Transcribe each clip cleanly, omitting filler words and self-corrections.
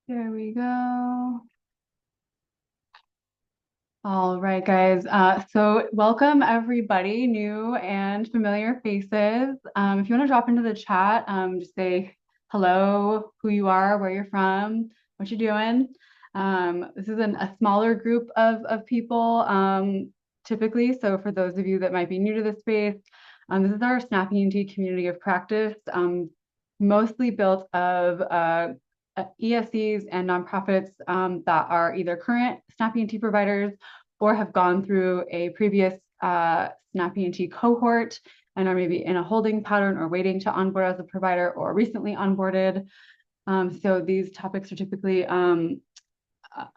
There we go. All right, guys. So welcome everybody, new and familiar faces. If you want to drop into the chat, just say hello, who you are, where you're from, what you're doing. This is a smaller group of people, typically. So for those of you that might be new to the space, this is our SNAP E&T community of practice, mostly built of ESCs and nonprofits that are either current SNAP E&T providers or have gone through a previous SNAP E&T cohort and are maybe in a holding pattern or waiting to onboard as a provider or recently onboarded. So these topics are typically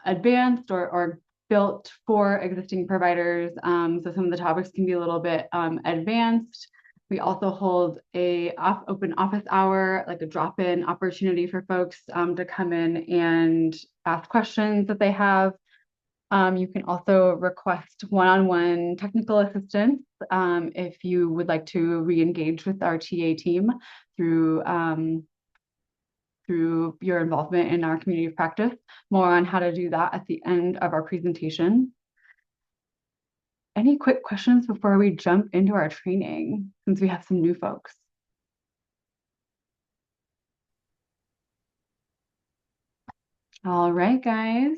advanced or built for existing providers. So some of the topics can be a little bit advanced. We also hold a open office hour, like a drop-in opportunity for folks to come in and ask questions that they have. You can also request one-on-one technical assistance if you would like to re-engage with our TA team through through your involvement in our community of practice. More on how to do that at the end of our presentation. Any quick questions before we jump into our training, since we have some new folks? All right, guys.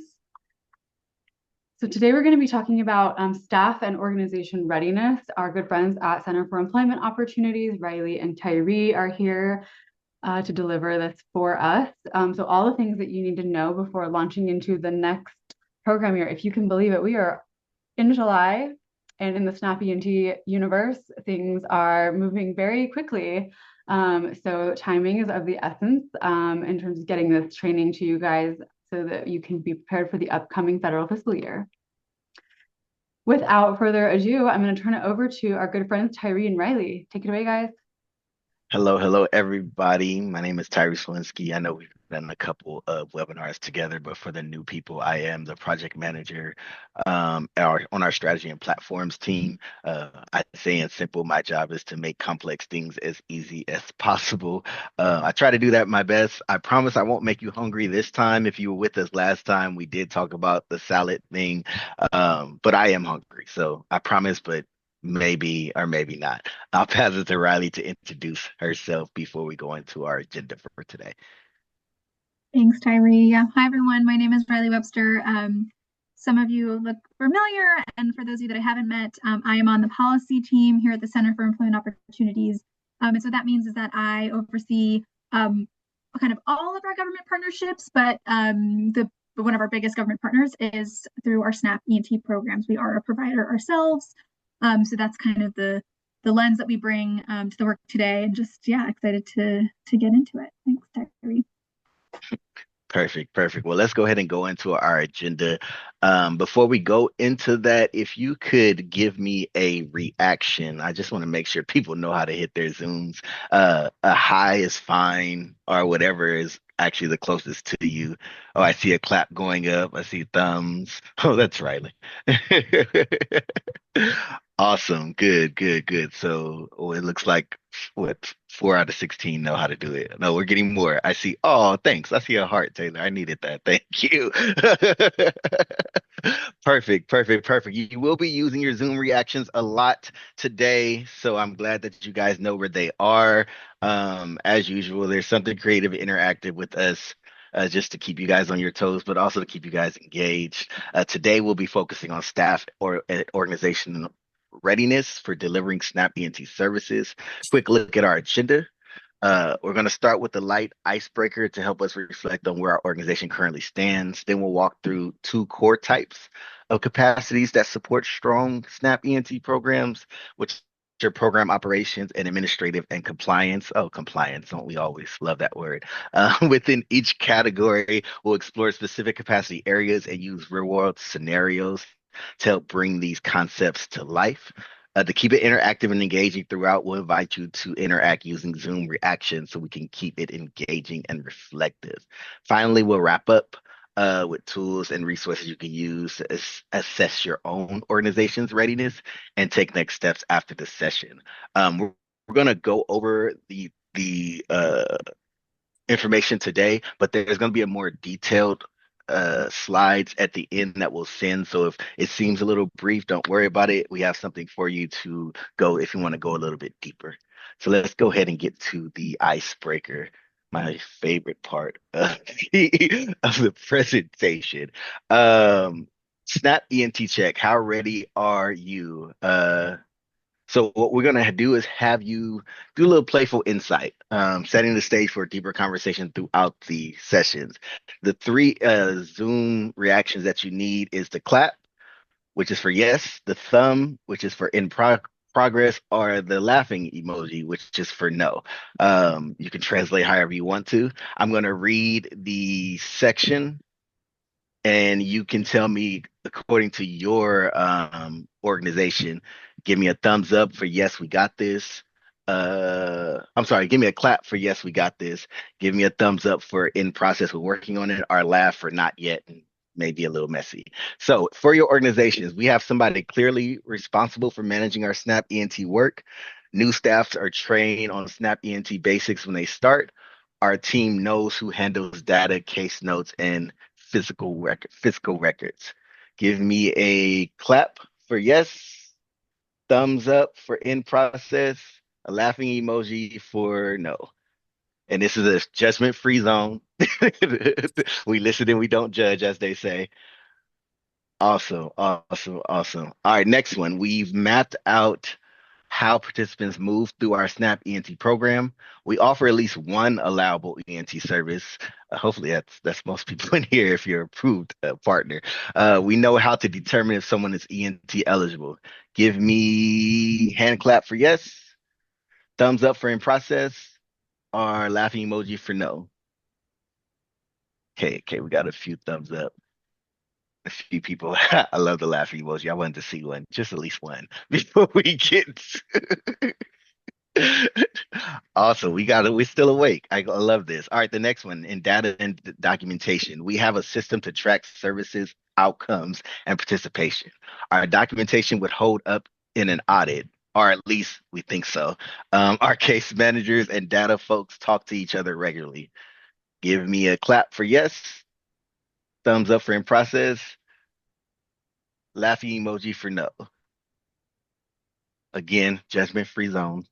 So today we're going to be talking about staff and organization readiness. Our good friends at Center for Employment Opportunities, Riley and Tyree, are here to deliver this for us. So all the things that you need to know before launching into the next program year. If you can believe it, we are in July, and in the SNAP E&T universe, things are moving very quickly. So timing is of the essence in terms of getting this training to you guys so that you can be prepared for the upcoming federal fiscal year. Without further ado, I'm going to turn it over to our good friends Tyree and Riley. Take it away, guys. Hello, everybody. My name is Tyree Swinsky. I know we've done a couple of webinars together, but for the new people, I am the project manager on our strategy and platforms team. I say in simple, my job is to make complex things as easy as possible. I try to do that my best. I promise I won't make you hungry this time. If you were with us last time, we did talk about the salad thing, but I am hungry, so I promise, but maybe or maybe not. I'll pass it to Riley to introduce herself before we go into our agenda for today. Thanks, Tyree. Yeah. Hi, everyone. My name is Riley Webster. Some of you look familiar, and for those of you that I haven't met, I am on the policy team here at the Center for Employment Opportunities. And so that means is that I oversee kind of all of our government partnerships, but one of our biggest government partners is through our SNAP E&T programs. We are a provider ourselves, so that's kind of the lens that we bring to the work today, and just excited to get into it. Thanks, Tyree. Perfect. Well, let's go ahead and go into our agenda. Before we go into that, if you could give me a reaction, I just want to make sure people know how to hit their Zooms. A hi is fine, or whatever is actually the closest to you. Oh, I see a clap going up. I see thumbs. Oh, that's Riley. Awesome. Good. So it looks like what 4 out of 16 know how to do it. No, we're getting more. I see. Oh, thanks. I see a heart, Taylor. I needed that. Thank you. Perfect. You will be using your Zoom reactions a lot today, so I'm glad that you guys know where they are. As usual, there's something creative, interactive with us. Just to keep you guys on your toes, but also to keep you guys engaged. Today, we'll be focusing on staff or organization readiness for delivering SNAP E&T services. Quick look at our agenda. We're going to start with the light icebreaker to help us reflect on where our organization currently stands. Then we'll walk through two core types of capacities that support strong SNAP E&T programs, which are program operations and administrative and compliance. Oh, compliance. Don't we always love that word? Within each category, we'll explore specific capacity areas and use real world scenarios to help bring these concepts to life. To keep it interactive and engaging throughout, we'll invite you to interact using Zoom reactions so we can keep it engaging and reflective. Finally, we'll wrap up with tools and resources you can use to assess your own organization's readiness and take next steps after the session. We're going to go over the information today, but there's going to be a more detailed slides at the end that we'll send. So if it seems a little brief, don't worry about it. We have something for you to go if you want to go a little bit deeper. So let's go ahead and get to the icebreaker, my favorite part of the presentation. Um, SNAP E&T check. How ready are you? So what we're gonna do is have you do a little playful insight, setting the stage for a deeper conversation throughout the sessions. The three Zoom reactions that you need is the clap, which is for yes, the thumb, which is for progress, or the laughing emoji, which is for no. You can translate however you want to. I'm gonna read the section and you can tell me according to your organization, give me a thumbs up for yes, we got this. I'm sorry, give me a clap for yes, we got this. Give me a thumbs up for in process, we're working on it, or laugh for not yet and maybe a little messy. So for your organizations, we have somebody clearly responsible for managing our SNAP E&T work. New staffs are trained on SNAP E&T basics when they start. Our team knows who handles data, case notes, and physical records. Give me a clap for yes, thumbs up for in process, a laughing emoji for no. And this is a judgment-free zone. We listen and we don't judge, as they say. Awesome, awesome, awesome. All right, next one. We've mapped out how participants move through our SNAP E&T program. We offer at least one allowable E&T service. Hopefully, that's most people in here if you're approved partner. We know how to determine if someone is E&T eligible. Give me hand clap for yes, thumbs up for in process, or laughing emoji for no. Okay, we got a few thumbs up. A few people. I love the laughing emoji. I wanted to see one, just at least one, before we get. Awesome. We got it. We're still awake. I love this. All right, the next one in data and documentation. We have a system to track services, outcomes, and participation. Our documentation would hold up in an audit, or at least we think so. Our case managers and data folks talk to each other regularly. Give me a clap for yes, thumbs up for in process, laughing emoji for no. Again, judgment free zone.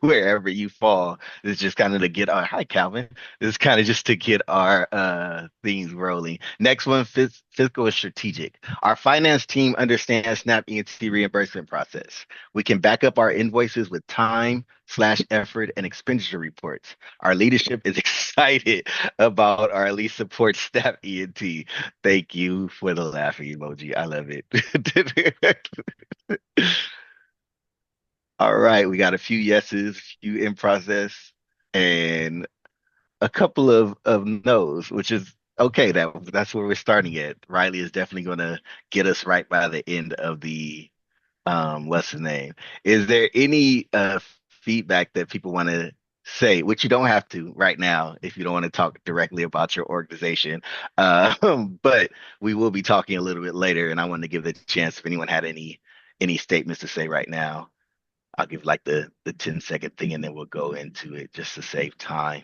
Wherever you fall, it's just kind of to get our hi Calvin. It's kind of just to get our things rolling. Next one, fiscal is strategic. Our finance team understands SNAP E&T reimbursement process. We can back up our invoices with time slash effort and expenditure reports. Our leadership is excited about our least support SNAP E&T. Thank you for the laughing emoji. I love it. All right, we got a few yeses, few in process, and a couple of no's, which is okay. That's where we're starting at. Riley is definitely going to get us right by the end of the what's the name? Is there any feedback that people want to say, which you don't have to right now if you don't want to talk directly about your organization, but we will be talking a little bit later, and I want to give the chance if anyone had any statements to say right now. I'll give like the 10-second thing and then we'll go into it just to save time.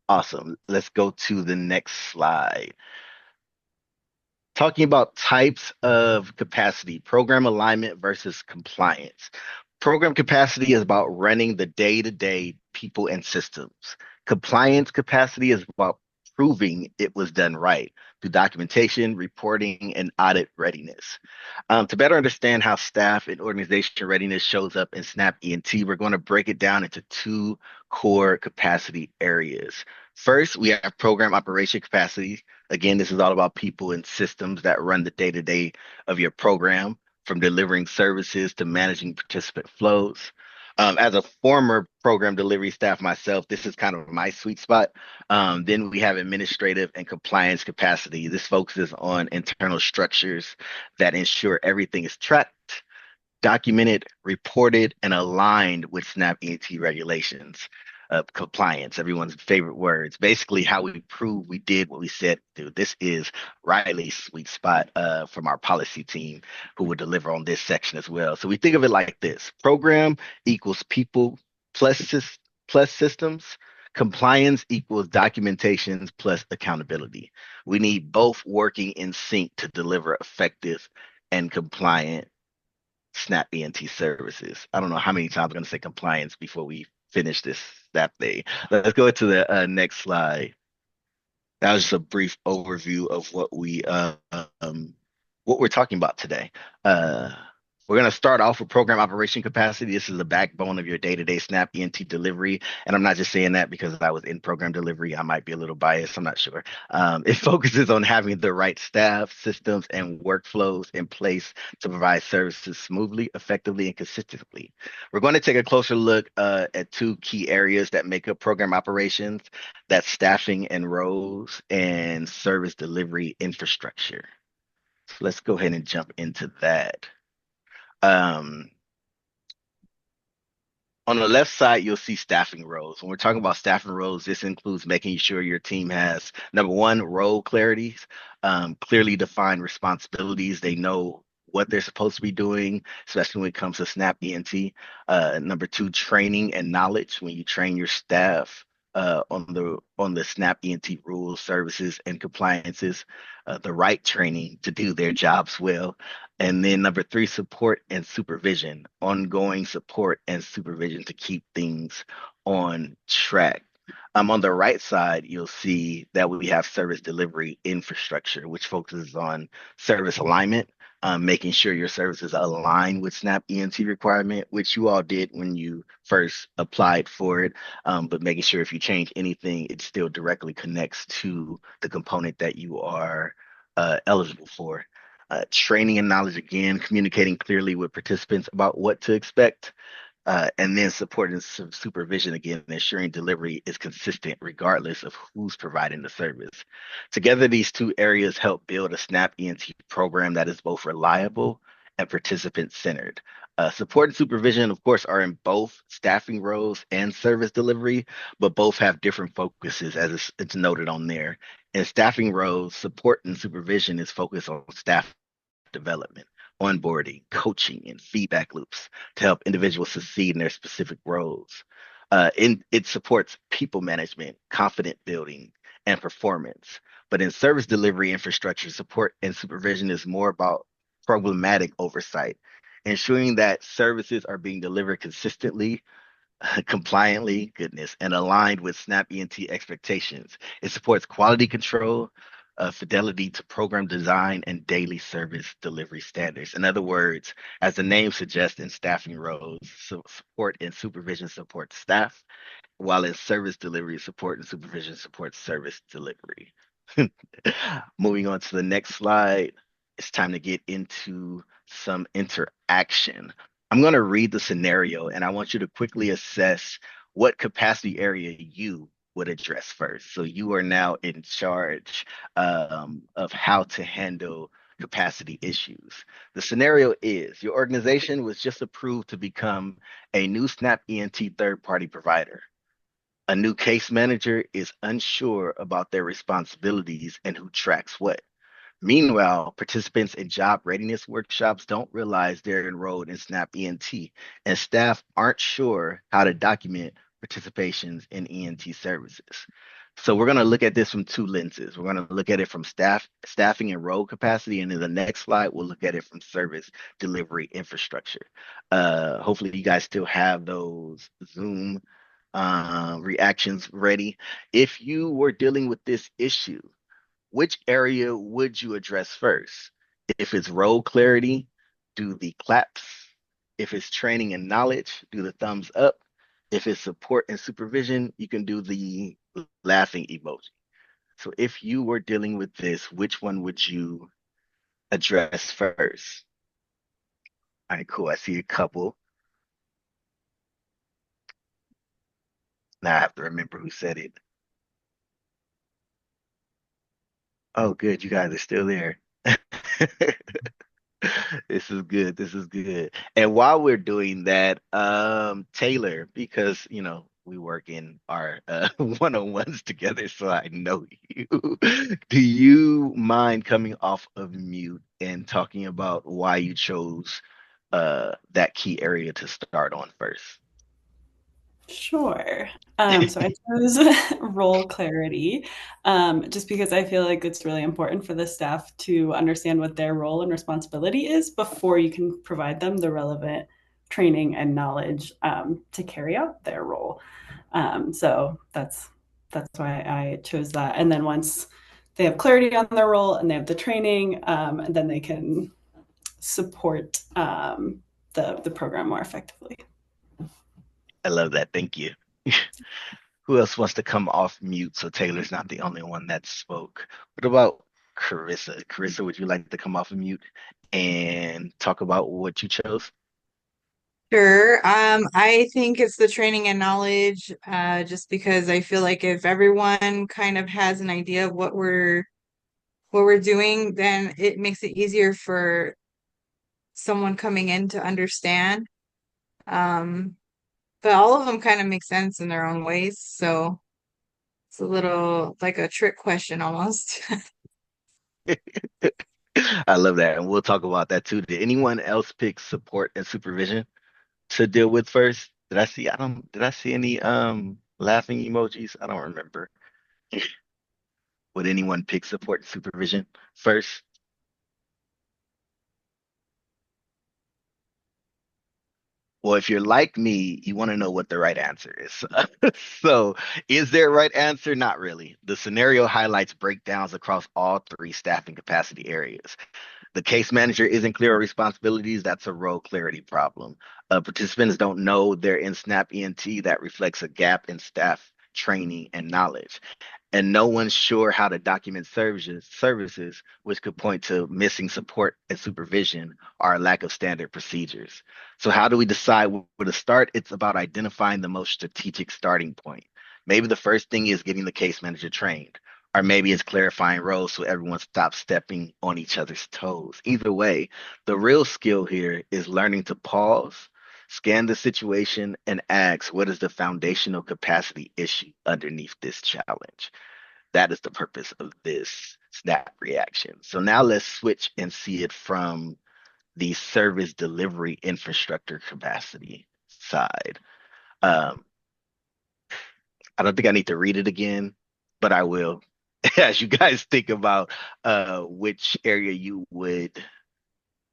Awesome. Let's go to the next slide. Talking about types of capacity, program alignment versus compliance. Program capacity is about running the day-to-day people and systems. Compliance capacity is about proving it was done right through documentation, reporting, and audit readiness. To better understand how staff and organization readiness shows up in SNAP E&T, we're going to break it down into two core capacity areas. First, we have program operation capacity. Again, this is all about people and systems that run the day-to-day of your program, from delivering services to managing participant flows. As a former program delivery staff myself, this is kind of my sweet spot. Then we have administrative and compliance capacity. This focuses on internal structures that ensure everything is tracked, documented, reported, and aligned with SNAP E&T regulations. Compliance, everyone's favorite words. Basically, how we prove we did what we said to do. This is Riley's sweet spot from our policy team who will deliver on this section as well. So we think of it like this: program equals people plus, plus systems. Compliance equals documentations plus accountability. We need both working in sync to deliver effective and compliant SNAP E&T services. I don't know how many times I'm going to say compliance before we finish this SNAP thing. Let's go to the next slide. That was just a brief overview of what we're talking about today. Uh, we're going to start off with program operation capacity. This is the backbone of your day-to-day SNAP E&T delivery. And I'm not just saying that because I was in program delivery. I might be a little biased. I'm not sure. It focuses on having the right staff, systems, and workflows in place to provide services smoothly, effectively, and consistently. We're going to take a closer look at two key areas that make up program operations. That's staffing and roles and service delivery infrastructure. So let's go ahead and jump into that. Um, on the left side, you'll see staffing roles. When we're talking about staffing roles, this includes making sure your team has, number one, role clarities, clearly defined responsibilities. They know what they're supposed to be doing, especially when it comes to SNAP E&T. Number two, training and knowledge. When you train your staff on the SNAP E&T rules, services, and compliances, the right training to do their jobs well. And then number three, support and supervision, ongoing support and supervision to keep things on track. On the right side, you'll see that we have service delivery infrastructure, which focuses on service alignment, making sure your services align with SNAP E&T requirement, which you all did when you first applied for it. But making sure if you change anything, it still directly connects to the component that you are eligible for. Training and knowledge again, communicating clearly with participants about what to expect, and then supporting supervision again, ensuring delivery is consistent regardless of who's providing the service. Together, these two areas help build a SNAP E&T program that is both reliable and participant centered. Support and supervision, of course, are in both staffing roles and service delivery, but both have different focuses, as it's noted on there. In staffing roles, support and supervision is focused on staff development, onboarding, coaching, and feedback loops to help individuals succeed in their specific roles. It supports people management, confidence building, and performance. But in service delivery infrastructure, support and supervision is more about programmatic oversight, ensuring that services are being delivered consistently, compliantly, goodness, and aligned with SNAP E&T expectations. It supports quality control, fidelity to program design, and daily service delivery standards. In other words, as the name suggests, in staffing roles, support and supervision support staff, while in service delivery, support and supervision support service delivery. Moving on to the next slide, it's time to get into some interaction. I'm going to read the scenario and I want you to quickly assess what capacity area you would address first. So you are now in charge of how to handle capacity issues. The scenario is your organization was just approved to become a new SNAP E&T third-party provider. A new case manager is unsure about their responsibilities and who tracks what. Meanwhile, participants in job readiness workshops don't realize they're enrolled in SNAP E&T, and staff aren't sure how to document participations in E&T services. So we're going to look at this from two lenses. We're going to look at it from staffing and role capacity, and in the next slide, we'll look at it from service delivery infrastructure. Hopefully, you guys still have those Zoom reactions ready. If you were dealing with this issue, which area would you address first? If it's role clarity, do the claps. If it's training and knowledge, do the thumbs up. If it's support and supervision, you can do the laughing emoji. So if you were dealing with this, which one would you address first? All right, cool. I see a couple. Now I have to remember who said it. Oh, good. You guys are still there. This is good. This is good. And while we're doing that, Taylor, because we work in our one-on-ones together, so I know you. Do you mind coming off of mute and talking about why you chose that key area to start on first? Sure. So I chose role clarity, just because I feel like it's really important for the staff to understand what their role and responsibility is before you can provide them the relevant training and knowledge to carry out their role. So that's why I chose that. And then once they have clarity on their role and they have the training, then they can support the program more effectively. I love that. Thank you. Who else wants to come off mute so Taylor's not the only one that spoke? What about Carissa? Carissa, would you like to come off of mute and talk about what you chose? Sure. I think it's the training and knowledge, just because I feel like if everyone kind of has an idea of what we're doing, then it makes it easier for someone coming in to understand. Um, but all of them kind of make sense in their own ways, so it's a little like a trick question almost. I love that. And we'll talk about that too. Did anyone else pick support and supervision to deal with first? Did I see any laughing emojis? I don't remember. Would anyone pick support and supervision first? Well, if you're like me, you want to know what the right answer is. So, is there a right answer? Not really. The scenario highlights breakdowns across all three staffing capacity areas. The case manager isn't clear on responsibilities. That's a role clarity problem. Participants don't know they're in SNAP E&T. That reflects a gap in staff training and knowledge, and no one's sure how to document services, which could point to missing support and supervision or a lack of standard procedures. So how do we decide where to start? It's about identifying the most strategic starting point. Maybe the first thing is getting the case manager trained, or maybe it's clarifying roles so everyone stops stepping on each other's toes. Either way, the real skill here is learning to pause, scan the situation, and ask, what is the foundational capacity issue underneath this challenge? That is the purpose of this snap reaction. So now let's switch and see it from the service delivery infrastructure capacity side. Um, I don't think I need to read it again, but I will as you guys think about which area you would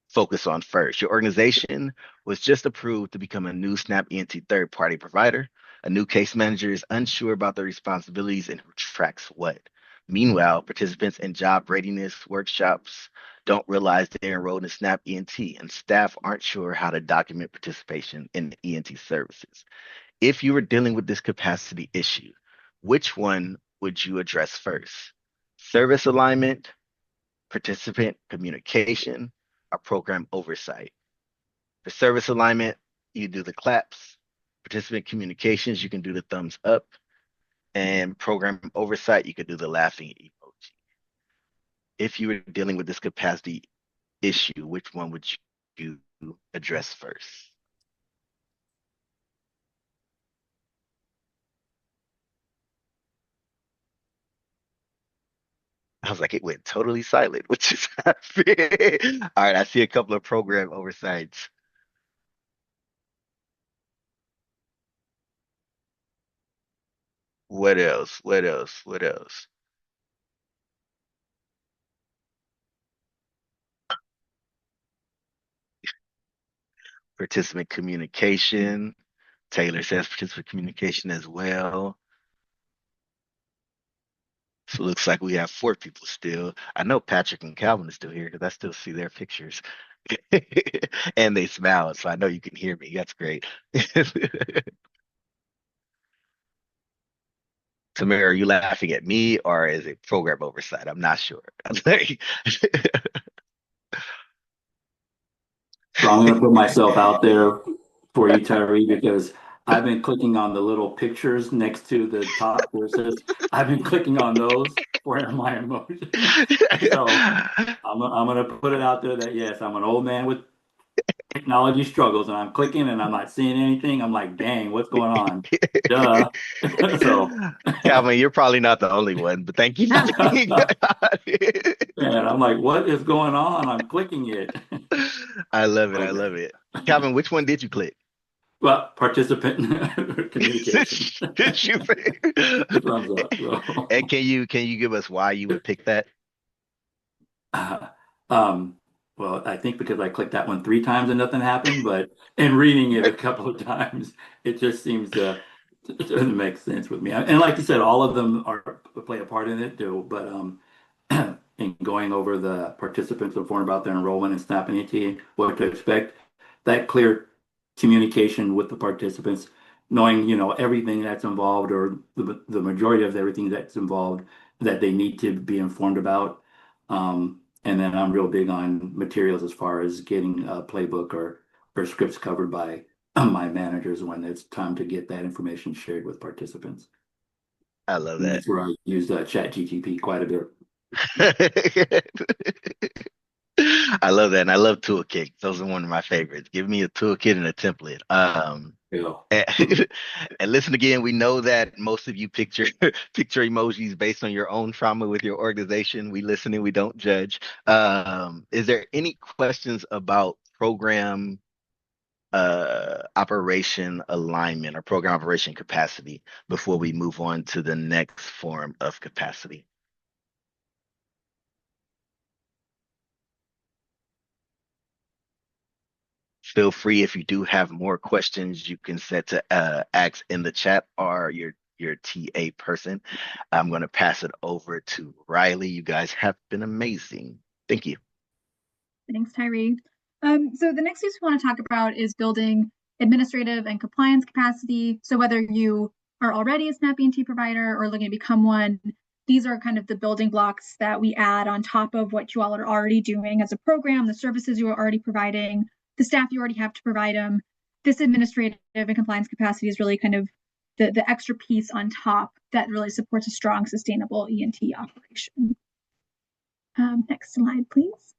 focus on first. Your organization was just approved to become a new SNAP E&T third-party provider. A new case manager is unsure about their responsibilities and who tracks what. Meanwhile, participants in job readiness workshops don't realize they're enrolled in SNAP E&T, and staff aren't sure how to document participation in E&T services. If you were dealing with this capacity issue, which one would you address first? Service alignment, participant communication, or program oversight? For service alignment, you do the claps. Participant communications, you can do the thumbs up. And program oversight, you could do the laughing emoji. If you were dealing with this capacity issue, which one would you address first? I was like, it went totally silent, which is happy. All right, I see a couple of program oversights. What else? What else? What else? Participant communication. Taylor says participant communication as well. So it looks like we have four people still. I know Patrick and Calvin are still here because I still see their pictures. And they smile, so I know you can hear me. That's great. Tamara, are you laughing at me or is it program oversight? I'm not sure. So I'm going to put myself out there for you, Tyree, because I've been clicking on the little pictures next to the top where it says, I've been clicking on those for my emotions. So I'm going to put it out there that yes, I'm an old man with technology struggles, and I'm clicking and I'm not seeing anything. I'm like, dang, what's going on? Duh. So, Calvin, you're probably not the only one, but thank you for being and I'm like, what is going on? I'm clicking it. I love it. I Okay. love it. Calvin, which one did you click? Well, participant communication. Did you Thumbs up. So. And can you give us why you would pick that? Uh, um, well, I think because I clicked that one 3 times and nothing happened, but in reading it a couple of times, it just seems to make sense with me. And like you said, all of them are play a part in it too. But in going over the participants informed about their enrollment in SNAP and ET, what to expect, that clear communication with the participants, knowing everything that's involved or the majority of everything that's involved that they need to be informed about. And then I'm real big on materials as far as getting a playbook or scripts covered by my managers when it's time to get that information shared with participants. I love And that. that's where I use Chat GTP quite a bit. I love that. And I love toolkits. Those are one of my favorites. Give me a toolkit and a template. Yeah. And, and listen again, we know that most of you picture picture emojis based on your own trauma with your organization. We listen and we don't judge. Is there any questions about program operation alignment or program operation capacity before we move on to the next form of capacity? Feel free if you do have more questions, you can set to ask in the chat or your TA person. I'm going to pass it over to Riley. You guys have been amazing. Thank you. Thanks, Tyree. So the next piece we want to talk about is building administrative and compliance capacity. So whether you are already a SNAP E&T provider or looking to become one, these are kind of the building blocks that we add on top of what you all are already doing as a program, the services you are already providing, the staff you already have to provide them. This administrative and compliance capacity is really kind of the extra piece on top that really supports a strong, sustainable E&T operation. Next slide, please.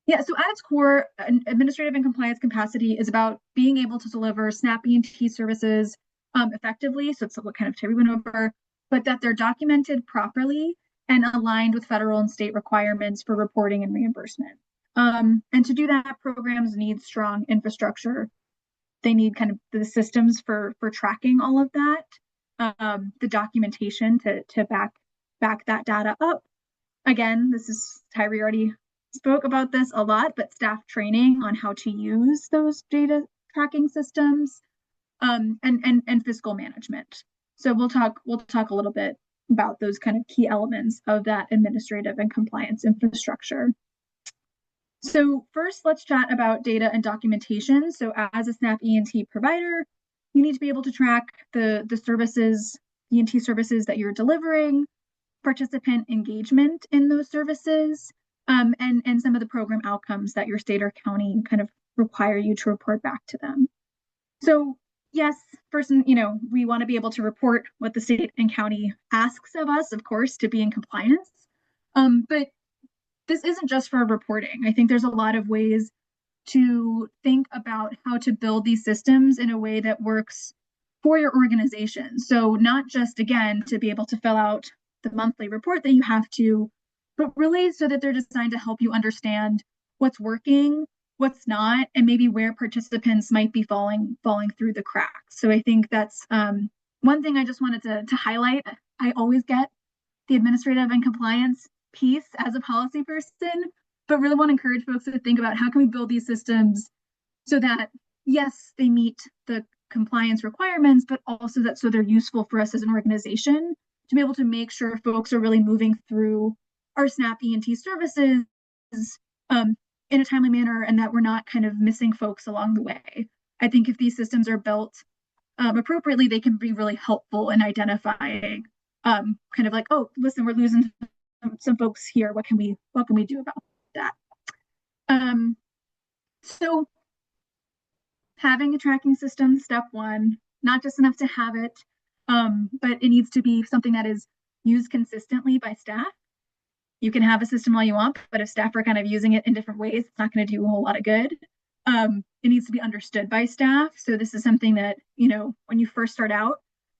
Yeah, so at its core, administrative and compliance capacity is about being able to deliver SNAP E&T services effectively. So it's what kind of Terry went over, but that they're documented properly and aligned with federal and state requirements for reporting and reimbursement. And to do that, programs need strong infrastructure. They need kind of the systems for tracking all of that, the documentation to back that data up. Again, this is Tyree already spoke about this a lot, but staff training on how to use those data tracking systems, and fiscal management. So we'll talk a little bit about those kind of key elements of that administrative and compliance infrastructure. So first, let's chat about data and documentation. So as a SNAP E&T provider, you need to be able to track the services, E&T services that you're delivering, participant engagement in those services, and some of the program outcomes that your state or county kind of require you to report back to them. So yes, first, we want to be able to report what the state and county asks of us, of course, to be in compliance. But this isn't just for reporting. I think there's a lot of ways to think about how to build these systems in a way that works for your organization. So not just, again, to be able to fill out the monthly report that you have to, but really so that they're designed to help you understand what's working, what's not, and maybe where participants might be falling through the cracks. So I think that's one thing I just wanted to highlight. I always get the administrative and compliance piece as a policy person, but really want to encourage folks to think about how can we build these systems so that, yes, they meet the compliance requirements, but also that so they're useful for us as an organization to be able to make sure folks are really moving through our SNAP E&T services in a timely manner, and that we're not kind of missing folks along the way. I think if these systems are built appropriately, they can be really helpful in identifying kind of like, oh, listen, we're losing some folks here. What can we do about that? So having a tracking system, step one, not just enough to have it, but it needs to be something that is used consistently by staff. you can have a system all you want, but if staff are kind of using it in different ways, it's not going to do a whole lot of good. It needs to be understood by staff. So this is something that, when you first start out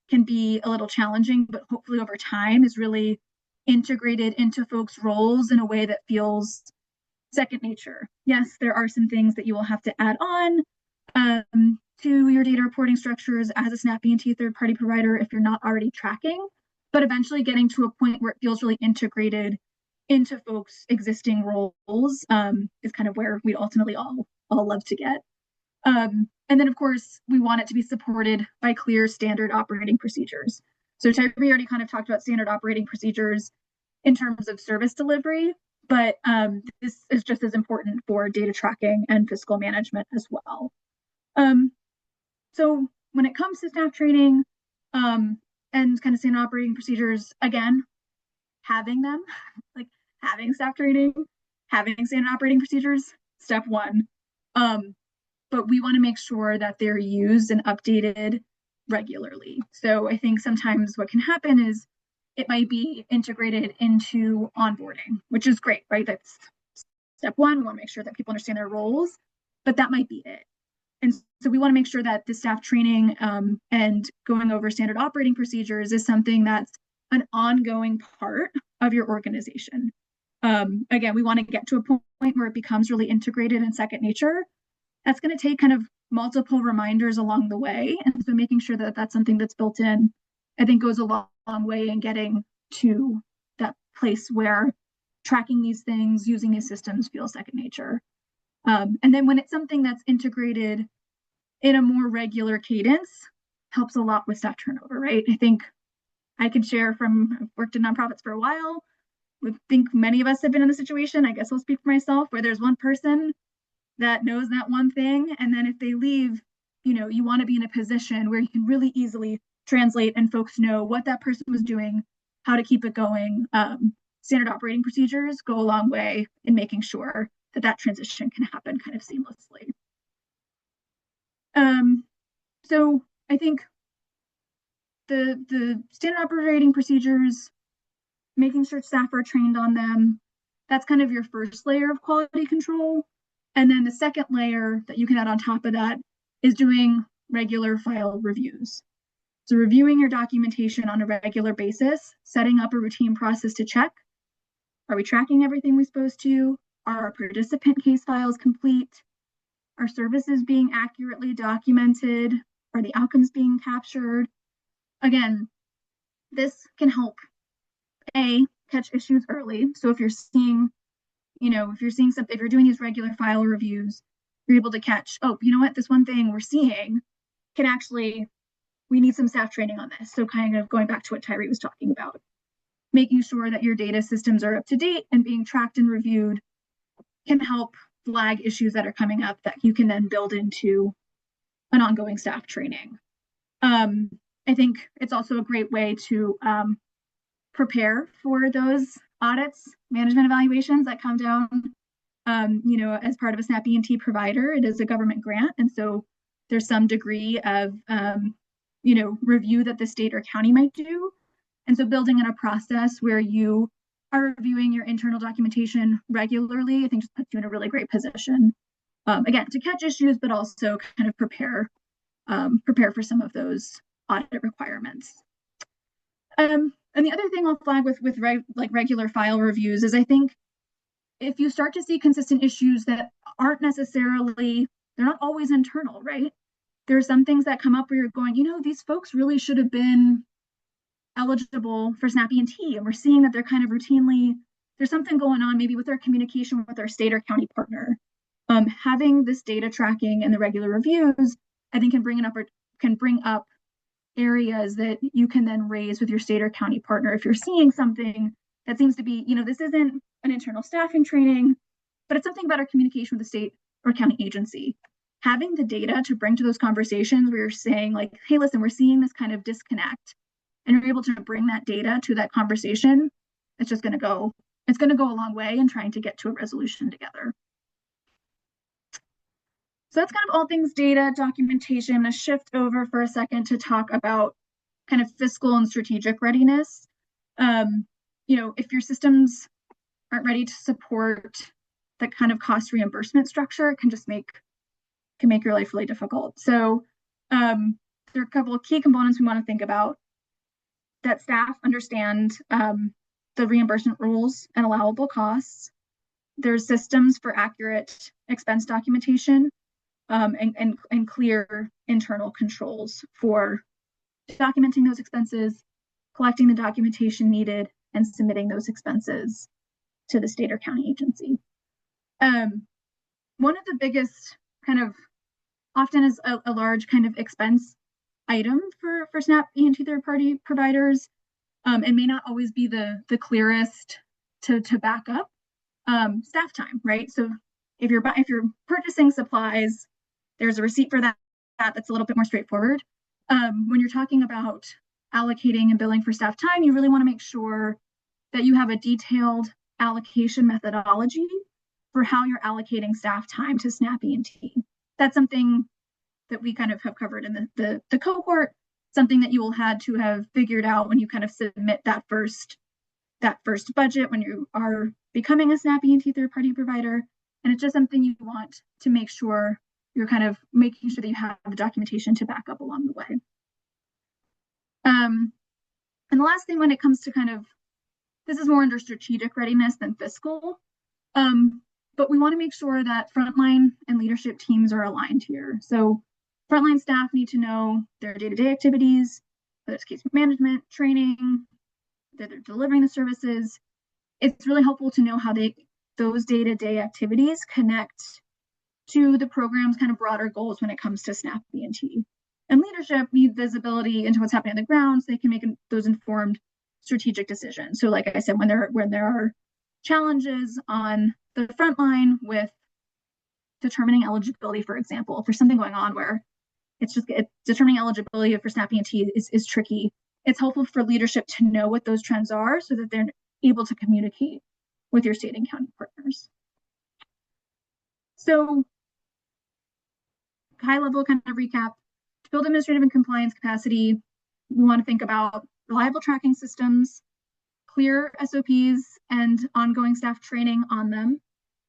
can be a little challenging, but hopefully over time is really integrated into folks' roles in a way that feels second nature. Yes, there are some things that you will have to add on to your data reporting structures as a SNAP E&T third-party provider if you're not already tracking, but eventually getting to a point where it feels really integrated into folks' existing roles is kind of where we'd ultimately all love to get. And then, of course, we want it to be supported by clear standard operating procedures. So Tyree already kind of talked about standard operating procedures in terms of service delivery, but this is just as important for data tracking and fiscal management as well. So when it comes to staff training and kind of standard operating procedures, again, having them, like having staff training, having standard operating procedures, step one. But we want to make sure that they're used and updated regularly. So I think sometimes what can happen is it might be integrated into onboarding, which is great, right? That's step one. We want to make sure that people understand their roles, but that might be it. And so we want to make sure that the staff training and going over standard operating procedures is something that's an ongoing part of your organization. Again, we want to get to a point where it becomes really integrated and second nature. That's going to take kind of multiple reminders along the way. And so making sure that that's something that's built in, I think goes a long way in getting to that place where tracking these things, using these systems feels second nature. And then when it's something that's integrated in a more regular cadence, helps a lot with staff turnover, right? I think I can share from, I've worked in nonprofits for a while. I think many of us have been in the situation, I guess I'll speak for myself, where there's one person that knows that one thing. And then if they leave, you want to be in a position where you can really easily translate and folks know what that person was doing, how to keep it going. Standard operating procedures go a long way in making sure that that transition can happen kind of seamlessly. So I think the standard operating procedures, making sure staff are trained on them, that's kind of your first layer of quality control. And then the second layer that you can add on top of that is doing regular file reviews. So reviewing your documentation on a regular basis, setting up a routine process to check, are we tracking everything we're supposed to? Are our participant case files complete? Are services being accurately documented? Are the outcomes being captured? Again, this can help catch issues early. So if you're seeing, something, if you're doing these regular file reviews, you're able to catch, oh, you know what, this one thing we're seeing can actually, we need some staff training on this. So kind of going back to what Tyree was talking about, making sure that your data systems are up to date and being tracked and reviewed can help flag issues that are coming up that you can then build into an ongoing staff training. I think it's also a great way to prepare for those audits, management evaluations that come down, as part of a SNAP E&T provider. It is a government grant. And so there's some degree of, review that the state or county might do. And so building in a process where you are reviewing your internal documentation regularly, I think just puts you in a really great position, again, to catch issues, but also kind of prepare for some of those audit requirements. And the other thing I'll flag with regular file reviews is I think if you start to see consistent issues that aren't necessarily, they're not always internal, right? There are some things that come up where you're going, these folks really should have been eligible for SNAP E&T, and we're seeing that they're kind of routinely, there's something going on maybe with their communication with our state or county partner. Having this data tracking and the regular reviews, I think can bring up areas that you can then raise with your state or county partner if you're seeing something that seems to be, this isn't an internal staffing training, but it's something about our communication with the state or county agency. Having the data to bring to those conversations where you're saying like, hey, listen, we're seeing this kind of disconnect, and you're able to bring that data to that conversation, it's going to go a long way in trying to get to a resolution together. So that's kind of all things data documentation. I'm going to shift over for a second to talk about kind of fiscal and strategic readiness. If your systems aren't ready to support that kind of cost reimbursement structure, it can just make your life really difficult. So there are a couple of key components we want to think about: that staff understand the reimbursement rules and allowable costs. There's systems for accurate expense documentation, and clear internal controls for documenting those expenses, collecting the documentation needed, and submitting those expenses to the state or county agency. One of the biggest kind of often is a large kind of expense item for SNAP E&T third-party providers, and may not always be the clearest to back up staff time, right? So if you're purchasing supplies, there's a receipt for that that's a little bit more straightforward. When you're talking about allocating and billing for staff time, you really want to make sure that you have a detailed allocation methodology for how you're allocating staff time to SNAP E&T. That's something that we kind of have covered in the cohort, something that you will had to have figured out when you kind of submit that first budget when you are becoming a SNAP E&T third-party provider. And it's just something you want to make sure you're kind of making sure that you have the documentation to back up along the way. And the last thing, when it comes to kind of, this is more under strategic readiness than fiscal, but we want to make sure that frontline and leadership teams are aligned here. So frontline staff need to know their day-to-day activities, whether it's case management, training, that they're delivering the services. It's really helpful to know how those day-to-day activities connect to the program's kind of broader goals when it comes to SNAP E&T. And leadership need visibility into what's happening on the ground so they can make those informed strategic decisions. So like I said, when there are challenges on the front line with determining eligibility, for example, for something going on where it's determining eligibility for SNAP E&T is tricky, it's helpful for leadership to know what those trends are so that they're able to communicate with your state and county partners. So high level kind of recap: to build administrative and compliance capacity, we want to think about reliable tracking systems, clear SOPs, and ongoing staff training on them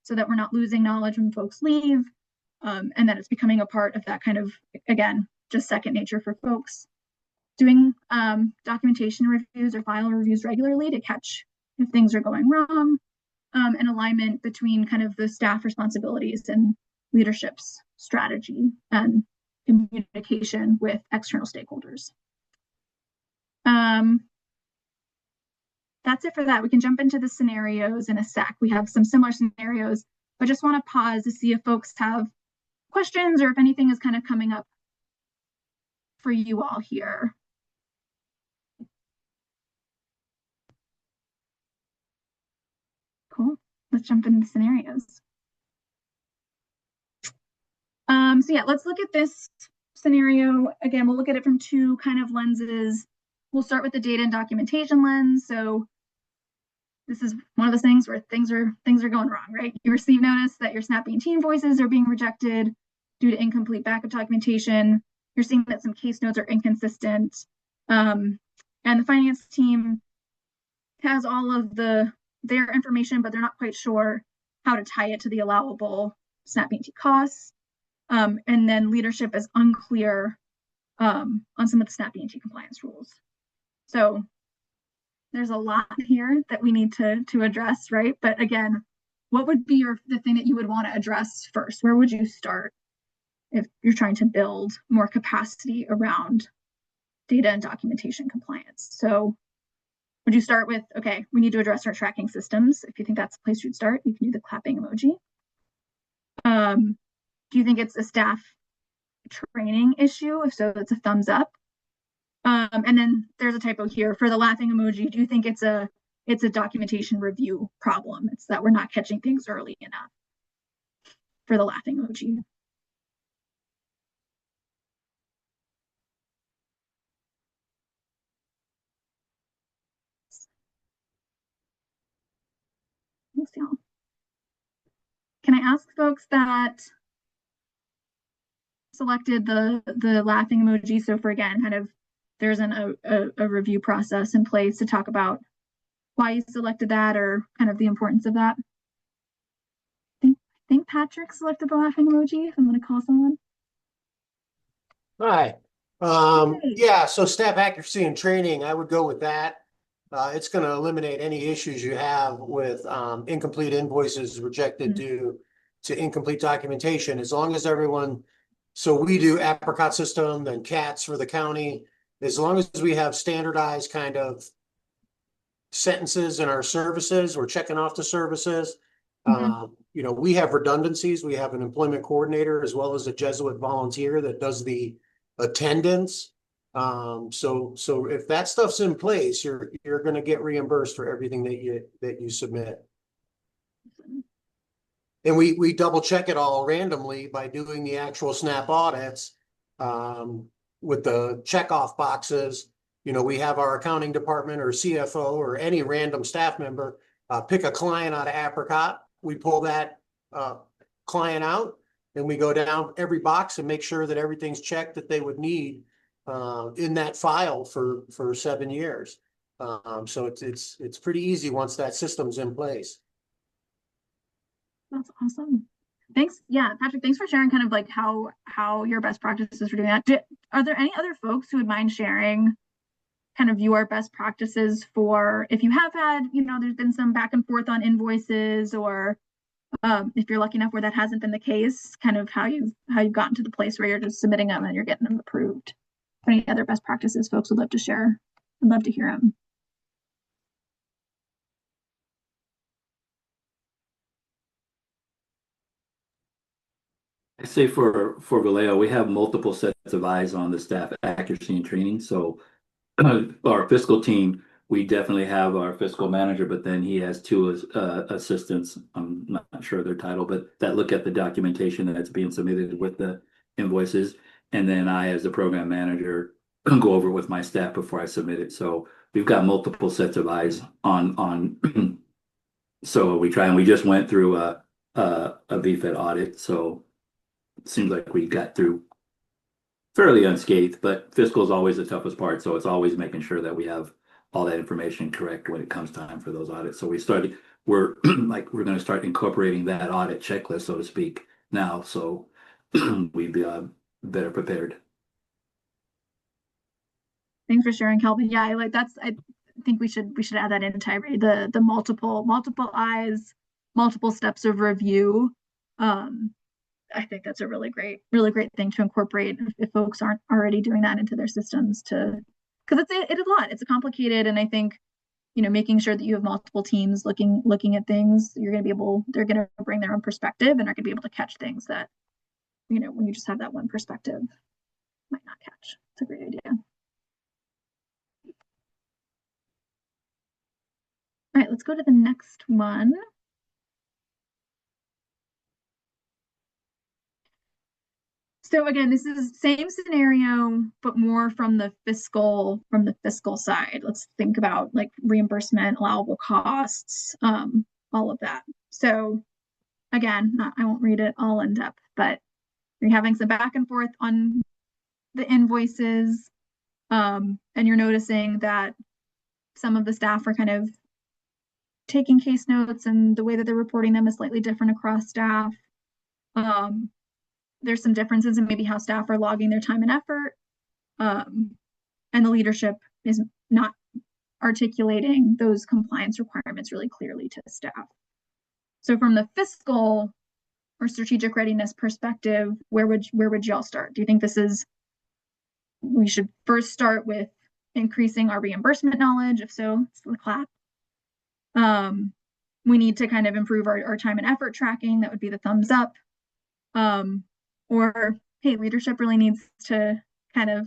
so that we're not losing knowledge when folks leave, and that it's becoming a part of that kind of, again, just second nature for folks. Doing documentation reviews or file reviews regularly to catch if things are going wrong, and alignment between kind of the staff responsibilities and leadership's strategy and communication with external stakeholders. That's it for that. We can jump into the scenarios in a sec. We have some similar scenarios, but just want to pause to see if folks have questions or if anything is kind of coming up for you all here. Cool. Let's jump into scenarios. So yeah, let's look at this scenario. Again, we'll look at it from two kind of lenses. We'll start with the data and documentation lens. So this is one of those things where things are going wrong, right? You receive notice that your SNAP E&T invoices are being rejected due to incomplete backup documentation. You're seeing that some case notes are inconsistent. And the finance team has all of their information, but they're not quite sure how to tie it to the allowable SNAP E&T costs. And then leadership is unclear on some of the SNAP E&T compliance rules. So there's a lot here that we need to address, right? But again, what would be the thing that you would want to address first? Where would you start if you're trying to build more capacity around data and documentation compliance? So would you start with, okay, we need to address our tracking systems? If you think that's the place you'd start, you can do the clapping emoji. Do you think it's a staff training issue? If so, it's a thumbs up. And then there's a typo here for the laughing emoji. Do you think it's a documentation review problem? It's that we're not catching things early enough for the laughing emoji. Can I ask folks that selected the laughing emoji? So for, again, kind of there's a review process in place to talk about why you selected that or kind of the importance of that. I think Patrick selected the laughing emoji, if I'm going to call someone. Hi. Yeah, so staff accuracy and training, I would go with that. It's going to eliminate any issues you have with incomplete invoices rejected due to incomplete documentation. As long as everyone, so we do apricot system and CATS for the county. As long as we have standardized kind of sentences in our services, we're checking off the services. You know, we have redundancies. We have an employment coordinator as well as a Jesuit volunteer that does the attendance. So if that stuff's in place, you're going to get reimbursed for everything that you submit. And we double check it all randomly by doing the actual SNAP audits with the checkoff boxes. You know, we have our accounting department or CFO or any random staff member pick a client out of Apricot. We pull that client out and we go down every box and make sure that everything's checked that they would need in that file for 7 years. So it's pretty easy once that system's in place. That's awesome. Thanks. Yeah, Patrick, thanks for sharing kind of like how your best practices for doing that. Are there any other folks who would mind sharing kind of your best practices for if you have had, you know, there's been some back and forth on invoices, or if you're lucky enough where that hasn't been the case, kind of how you've gotten to the place where you're just submitting them and you're getting them approved. Any other best practices folks would love to share? I'd love to hear them. I say for Vallejo, we have multiple sets of eyes on the staff accuracy and training. So our fiscal team, we definitely have our fiscal manager, but then he has two assistants. I'm not sure their title, but that look at the documentation that's being submitted with the invoices. And then I, as the program manager, go over with my staff before I submit it. So we've got multiple sets of eyes on. So we try, and we just went through a VFED audit. So it seems like we got through fairly unscathed, but fiscal is always the toughest part. So it's always making sure that we have all that information correct when it comes time for those audits. So we're we're going to start incorporating that audit checklist, so to speak, now. So we'd be better prepared. Thanks for sharing, Kelvin. Yeah, I think we should add that in, Tyree. The multiple eyes, multiple steps of review. I think that's a really great thing to incorporate if folks aren't already doing that into their systems, because it is a lot. It's complicated, and I think, you know, making sure that you have multiple teams looking at things, they're going to bring their own perspective and are going to be able to catch things that, you know, when you just have that one perspective, might not catch. It's a great idea. All right, let's go to the next one. So again, this is the same scenario, but more from the fiscal side. Let's think about like reimbursement, allowable costs, all of that. So again, I won't read it all in depth, but you're having some back and forth on the invoices, and you're noticing that some of the staff are kind of taking case notes, and the way that they're reporting them is slightly different across staff. There's some differences in maybe how staff are logging their time and effort, and the leadership is not articulating those compliance requirements really clearly to the staff. So from the fiscal or strategic readiness perspective, where would y'all start? Do you think we should first start with increasing our reimbursement knowledge? If so, it's the clap. We need to kind of improve our time and effort tracking. That would be the thumbs up. Or hey, leadership really needs to kind of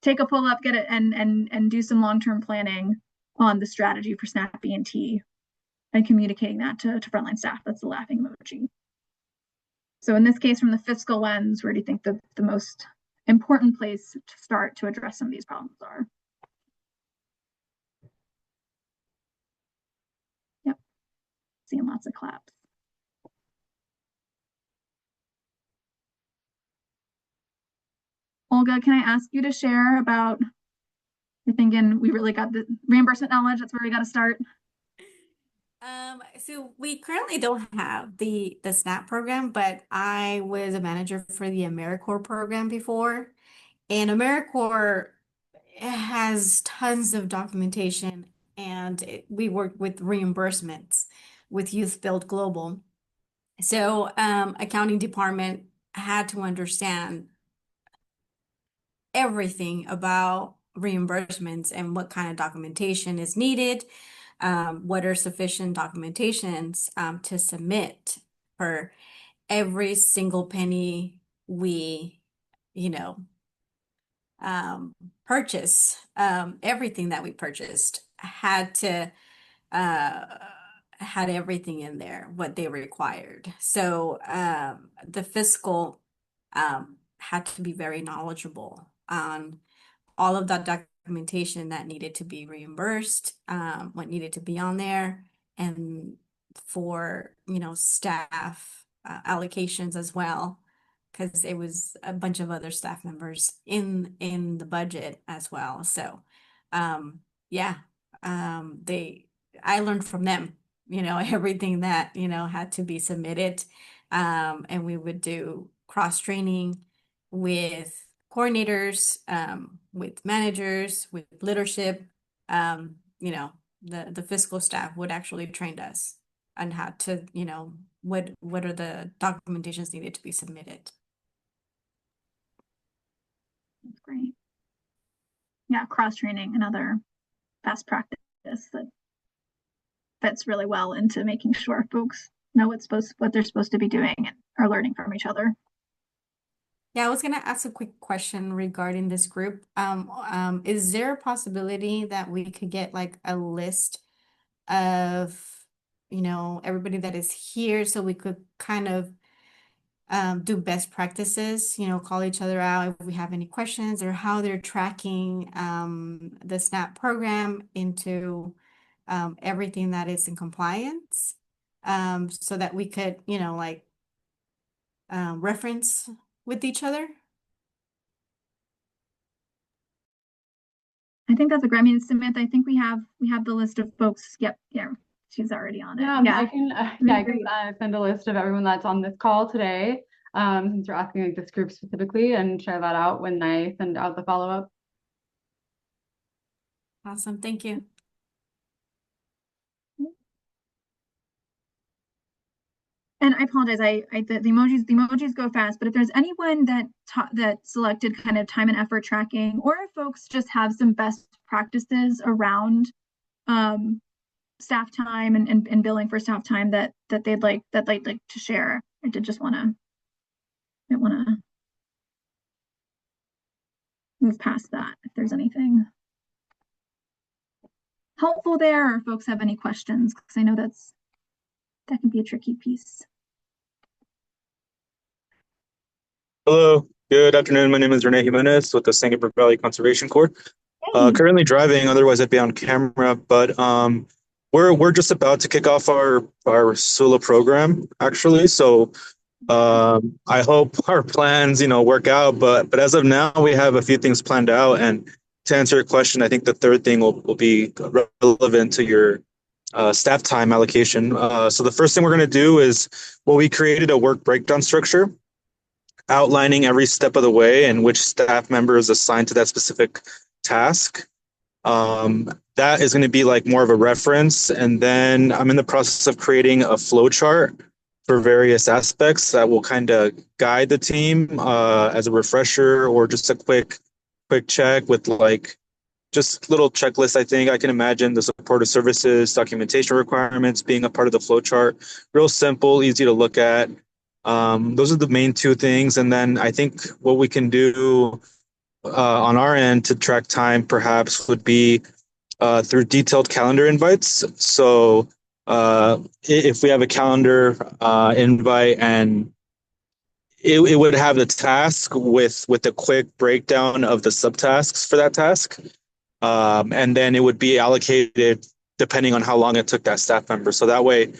take a pull up, get it, and do some long-term planning on the strategy for SNAP E&T and communicating that to frontline staff. That's the laughing emoji. So in this case, from the fiscal lens, where do you think the most important place to start to address some of these problems are? Yep, seeing lots of claps. Olga, can I ask you to share about, you're thinking we really got the reimbursement knowledge, that's where we got to start? So we currently don't have the SNAP program, but I was a manager for the AmeriCorps program before. And AmeriCorps has tons of documentation, and we work with reimbursements with Youth Build Global. So accounting department had to understand everything about reimbursements and what kind of documentation is needed, what are sufficient documentations to submit for every single penny we, you know, purchase. Everything that we purchased uh, had everything in there, what they required. So the fiscal had to be very knowledgeable on all of that documentation that needed to be reimbursed, what needed to be on there, and for, staff allocations as well, because it was a bunch of other staff members in the budget as well. So, yeah, I learned from them, everything that, had to be submitted. And we would do cross training with coordinators, with managers, with leadership. The fiscal staff would actually train us on how to, what are the documentations needed to be submitted. That's great. Yeah, cross-training, another best practice that fits really well into making sure folks know what they're supposed to be doing and are learning from each other. Yeah, I was gonna ask a quick question regarding this group. Is there a possibility that we could get like a list of, everybody that is here so we could kind of do best practices, call each other out if we have any questions or how they're tracking the SNAP program into everything that is in compliance, so that we could, reference with each other? I think that's a great. I mean, Samantha, I think we have the list of folks. Yep, yeah, she's already on it. Yeah, I can send a list of everyone that's on this call today. Since you're asking like this group specifically, and share that out when I send out the follow-up. Awesome, thank you. And I apologize, the emojis go fast, but if there's anyone that selected kind of time and effort tracking, or if folks just have some best practices around staff time and billing for staff time that they'd like to share. I didn't want to move past that if there's anything helpful there, or if folks have any questions, because I know that can be a tricky piece. Hello, good afternoon. My name is Renee Jimenez with the San Gabriel Valley Conservation Corps. Currently driving, otherwise I'd be on camera, but we're just about to kick off our SULA program, actually. So I hope our plans, work out. But as of now, we have a few things planned out. And to answer your question, I think the third thing will be relevant to your staff time allocation. So the first thing we're going to do is, we created a work breakdown structure outlining every step of the way and which staff member is assigned to that specific task. That is going to be like more of a reference. And then I'm in the process of creating a flow chart for various aspects that will kind of guide the team as a refresher, or just a quick check with like just little checklists. I think I can imagine the supportive services, documentation requirements being a part of the flow chart. Real simple, easy to look at. Those are the main two things. And then I think what we can do on our end to track time perhaps would be through detailed calendar invites. So if we have a calendar invite, and it would have the task with a quick breakdown of the subtasks for that task. And then it would be allocated depending on how long it took that staff member. So that way,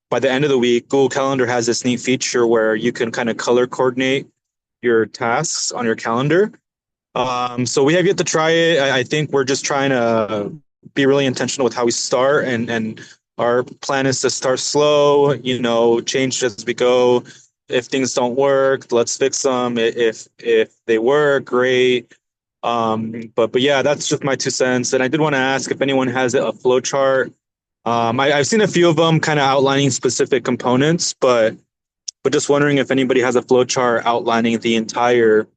by the end of the week, Google Calendar has this neat feature where you can kind of color coordinate your tasks on your calendar. So we have yet to try it. I think we're just trying to be really intentional with how we start and our plan is to start slow, change as we go. If things don't work, let's fix them. If they work, great. But yeah, that's just my 2 cents. And I did want to ask if anyone has a flow chart. I've seen a few of them kind of outlining specific components, but just wondering if anybody has a flow chart outlining the entire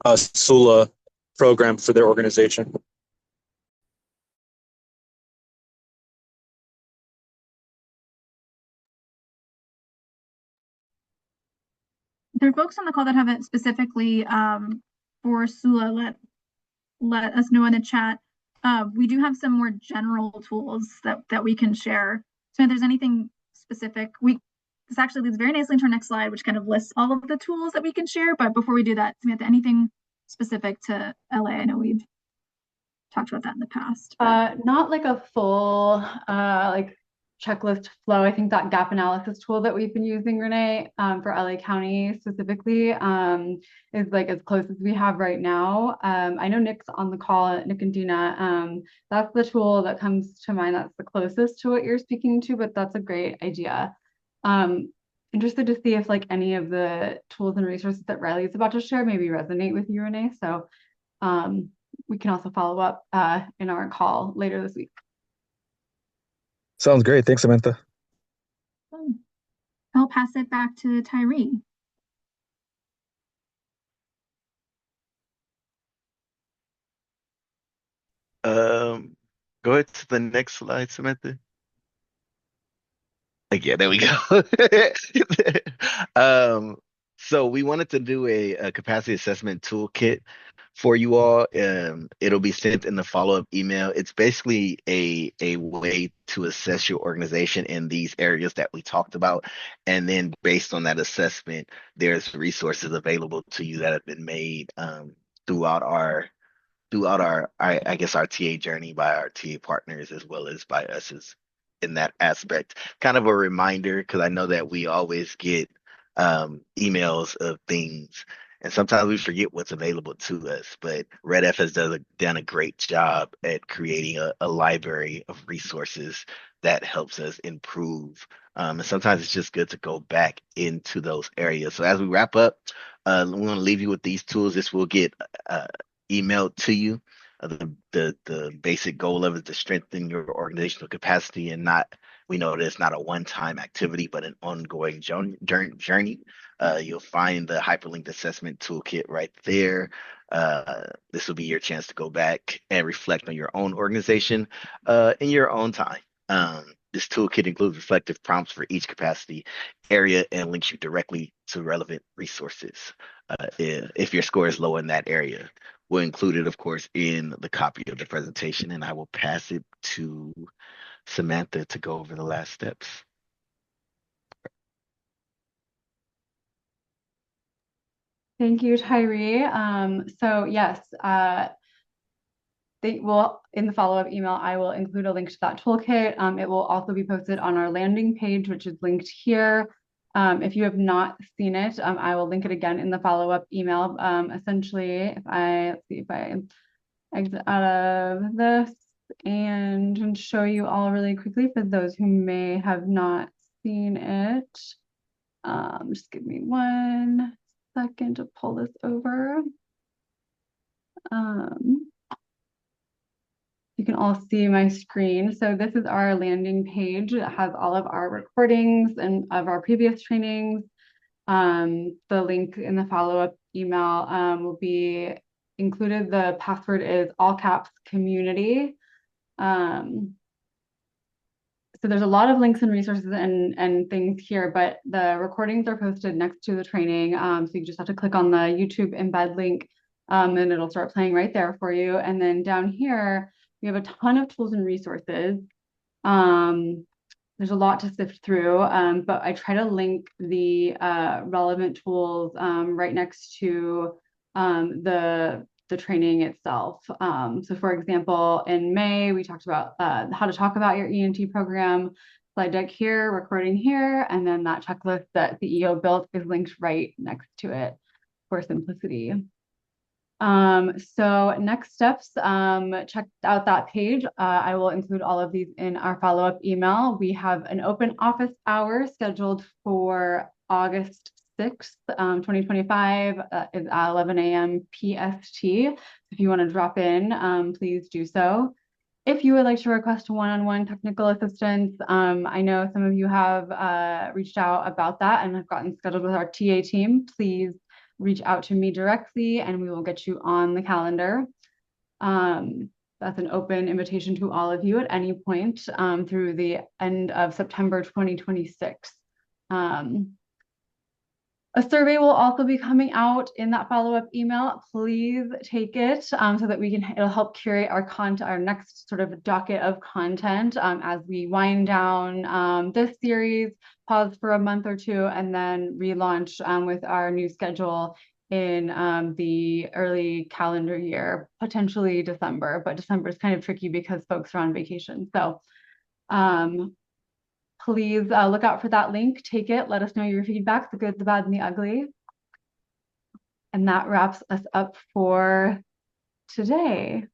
SULA program for their organization. There are folks on the call that have it specifically for SULA. Let us know in the chat. We do have some more general tools that we can share. So if there's anything specific, this actually leads very nicely into our next slide, which kind of lists all of the tools that we can share. But before we do that, Samantha, anything specific to LA? I know we've talked about that in the past. Not like a full like checklist flow. I think that gap analysis tool that we've been using, Renee, for LA County specifically, is like as close as we have right now. I know Nick's on the call, Nick and Dina. That's the tool that comes to mind. That's the closest to what you're speaking to, but that's a great idea. Interested to see if like any of the tools and resources that Riley's about to share maybe resonate with you, Renee. So we can also follow up in our call later this week. Sounds great. Thanks, Samantha. I'll pass it back to Tyree. Go ahead to the next slide, Samantha. Yeah, there we go. So we wanted to do a capacity assessment toolkit for you all. It'll be sent in the follow-up email. It's basically a way to assess your organization in these areas that we talked about. And then based on that assessment, there's resources available to you that have been made throughout our I guess our TA journey by our TA partners as well as by us as in that aspect. Kind of a reminder, because I know that we always get emails of things and sometimes we forget what's available to us, but RedF has done a great job at creating a library of resources that helps us improve. And sometimes it's just good to go back into those areas. So as we wrap up, we want to leave you with these tools. This will get emailed to you. The basic goal of it is to strengthen your organizational capacity and we know that it's not a one-time activity, but an ongoing journey. You'll find the hyperlinked assessment toolkit right there. This will be your chance to go back and reflect on your own organization in your own time. This toolkit includes reflective prompts for each capacity area and links you directly to relevant resources if your score is low in that area. We'll include it, of course, in the copy of the presentation, and I will pass it to Samantha to go over the last steps. Thank you, Tyree. So yes, they will in the follow-up email, I will include a link to that toolkit. It will also be posted on our landing page, which is linked here. If you have not seen it, I will link it again in the follow-up email. Essentially, let's see if I exit out of this and show you all really quickly for those who may have not seen it. Just give me 1 second to pull this over. You can all see my screen. So this is our landing page. It has all of our recordings and of our previous trainings. The link in the follow-up email will be included. The password is all caps community. So there's a lot of links and resources and things here, but the recordings are posted next to the training. So you just have to click on the YouTube embed link and it'll start playing right there for you. And then down here, we have a ton of tools and resources. There's a lot to sift through, but I try to link the relevant tools right next to the training itself. So for example, in May, we talked about how to talk about your E&T program. Slide deck here, recording here, and then that checklist that the EO built is linked right next to it for simplicity. So next steps, check out that page. I will include all of these in our follow-up email. We have an open office hour scheduled for August 6th, 2025, is at 11 a.m. PST. If you want to drop in, please do so. If you would like to request one-on-one technical assistance, I know some of you have reached out about that and have gotten scheduled with our TA team. Please reach out to me directly and we will get you on the calendar. That's an open invitation to all of you at any point through the end of September 2026. A survey will also be coming out in that follow-up email. Please take it so that it'll help curate our content, our next sort of docket of content as we wind down this series, pause for a month or two, and then relaunch with our new schedule in the early calendar year, potentially December, but December is kind of tricky because folks are on vacation. So please look out for that link, take it, let us know your feedback, the good, the bad, and the ugly. And that wraps us up for today.